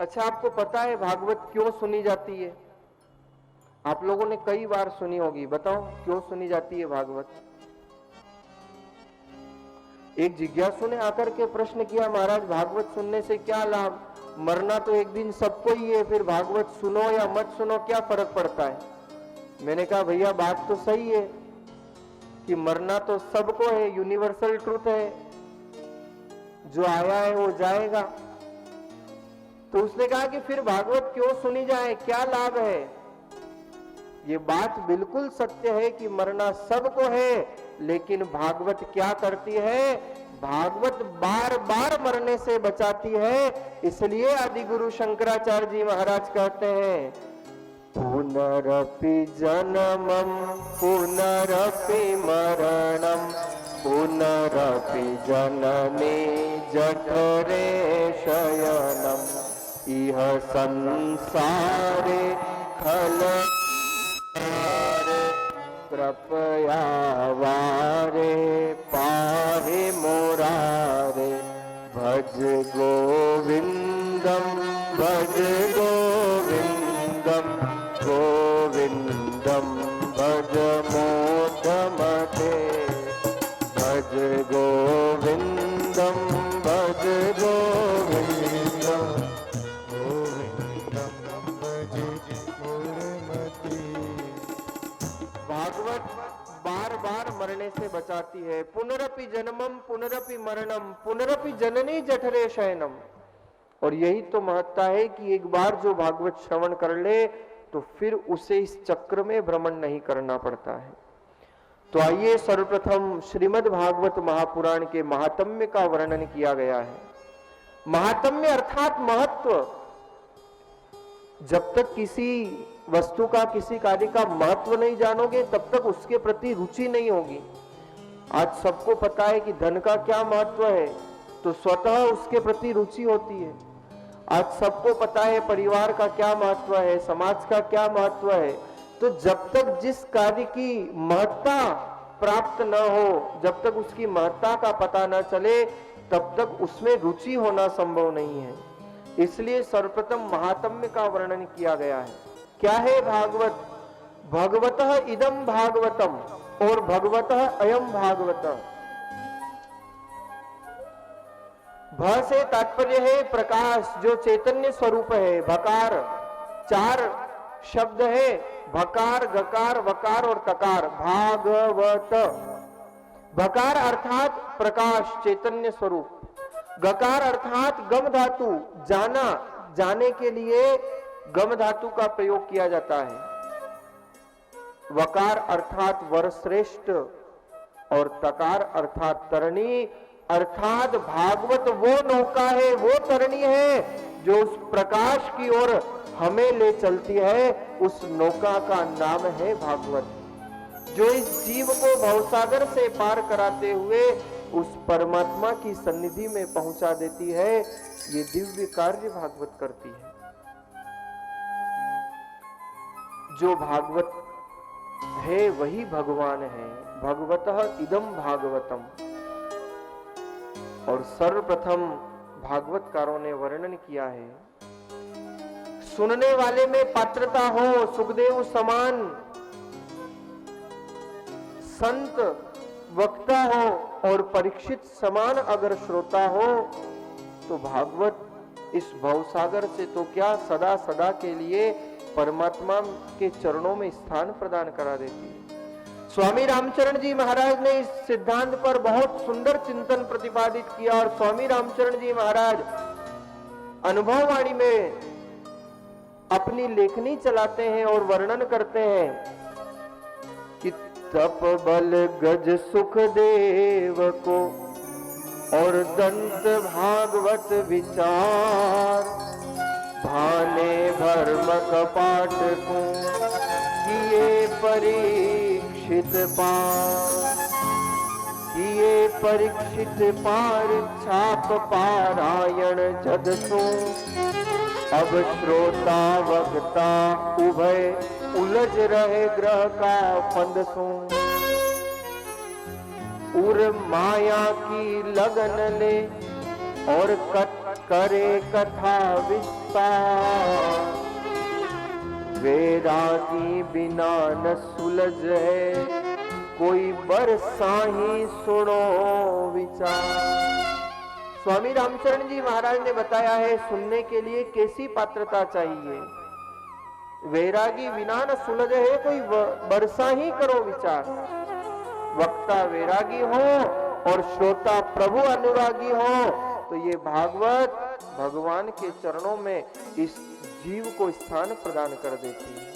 अच्छा, आपको पता है भागवत क्यों सुनी जाती है? आप लोगों ने कई बार सुनी होगी, बताओ क्यों सुनी जाती है भागवत? एक जिज्ञासु ने आकर के प्रश्न किया, महाराज भागवत सुनने से क्या लाभ? मरना तो एक दिन सबको ही है, फिर भागवत सुनो या मत सुनो क्या फर्क पड़ता है? मैंने कहा भैया बात तो सही है कि मरना तो सबको है, यूनिवर्सल ट्रूथ है, जो आया है वो जाएगा। तो उसने कहा कि फिर भागवत क्यों सुनी जाए, क्या लाभ है? ये बात बिल्कुल सत्य है कि मरना सबको है, लेकिन भागवत क्या करती है? भागवत बार बार मरने से बचाती है। इसलिए आदि गुरु शंकराचार्य जी महाराज कहते हैं, पुनरपि जन्मम पुनरपि मरणम पुनरपि जननी जठरे शयनम इह संसारे खल कृपया वारे पाहि मुरारे भज गोविंदम भज गोविंदम गोविंदम भज मोदमते भज गोविंदम भज गोविंदम गोविंदम भज मोदमते। भागवत बार बार मरने से बचाती है। पुनरपि जन्मम पुनरपि मरणम पुनरपि जननी जठरे शयनम। और यही तो महत्ता है कि एक बार जो भागवत श्रवण कर ले तो फिर उसे इस चक्र में भ्रमण नहीं करना पड़ता है। तो आइए सर्वप्रथम श्रीमद् भागवत महापुराण के महात्म्य का वर्णन किया गया है। महात्म्य अर्थात महत्व। जब तक किसी वस्तु का, किसी कार्य का महत्व नहीं जानोगे तब तक उसके प्रति रुचि नहीं होगी। आज सबको पता है कि धन का क्या महत्व है, तो स्वतः उसके प्रति रुचि होती है। आज सबको पता है परिवार का क्या महत्व है, समाज का क्या महत्व है, तो जब तक जिस कार्य की महत्ता प्राप्त न हो, जब तक उसकी महत्ता का पता न चले, तब तक उसमें रुचि होना संभव नहीं है। इसलिए सर्वप्रथम महात्म्य का वर्णन किया गया है। क्या है भागवत? भगवतः इदम भागवतम और भगवतः अयम भागवतः। भ से तात्पर्य है प्रकाश, जो चैतन्य स्वरूप है। भकार, चार शब्द है, भकार, गकार, वकार और तकार। भागवत। भकार अर्थात प्रकाश, चैतन्य स्वरूप। गकार अर्थात गम धातु, जाना, जाने के लिए गम धातु का प्रयोग किया जाता है। वकार अर्थात वरश्रेष्ठ और तकार अर्थात तरणी। अर्थात भागवत वो नौका है, वो तरणी है जो उस प्रकाश की ओर हमें ले चलती है। उस नौका का नाम है भागवत, जो इस जीव को भवसागर से पार कराते हुए उस परमात्मा की सन्निधि में पहुंचा देती है। ये दिव्य कार्य भागवत करती है। जो भागवत है वही भगवान है। भगवतः इदम भागवतम। और सर्वप्रथम भागवतकारों ने वर्णन किया है, सुनने वाले में पात्रता हो, सुखदेव समान संत वक्ता हो और परीक्षित समान अगर श्रोता हो, तो भागवत इस भवसागर से तो क्या सदा सदा के लिए परमात्मा के चरणों में स्थान प्रदान करा देती है। स्वामी रामचरण जी महाराज ने इस सिद्धांत पर बहुत सुंदर चिंतन प्रतिपादित किया। और स्वामी रामचरण जी महाराज अनुभववाणी में अपनी लेखनी चलाते हैं और वर्णन करते हैं कि तप बल गज सुखदेव को और दंत भागवत विचार, भाने भर्म कपाट को किए परीक्षित पार, किए परीक्षित पार छाप पारायण जदसो। अब श्रोता वक्ता उभय उलझ रहे ग्रह का फंदसो। उर माया की लगन ले और करे कथा विस्तार, वैरागी बिना न सुलझे, कोई बरसा ही सुनो विचार। स्वामी रामचरण जी महाराज ने बताया है सुनने के लिए कैसी पात्रता चाहिए। वैरागी बिना न सुलझे है, कोई बरसा ही करो विचार। वक्ता वैरागी हो और श्रोता प्रभु अनुरागी हो तो ये भागवत भगवान के चरणों में इस जीव को स्थान प्रदान कर देती है।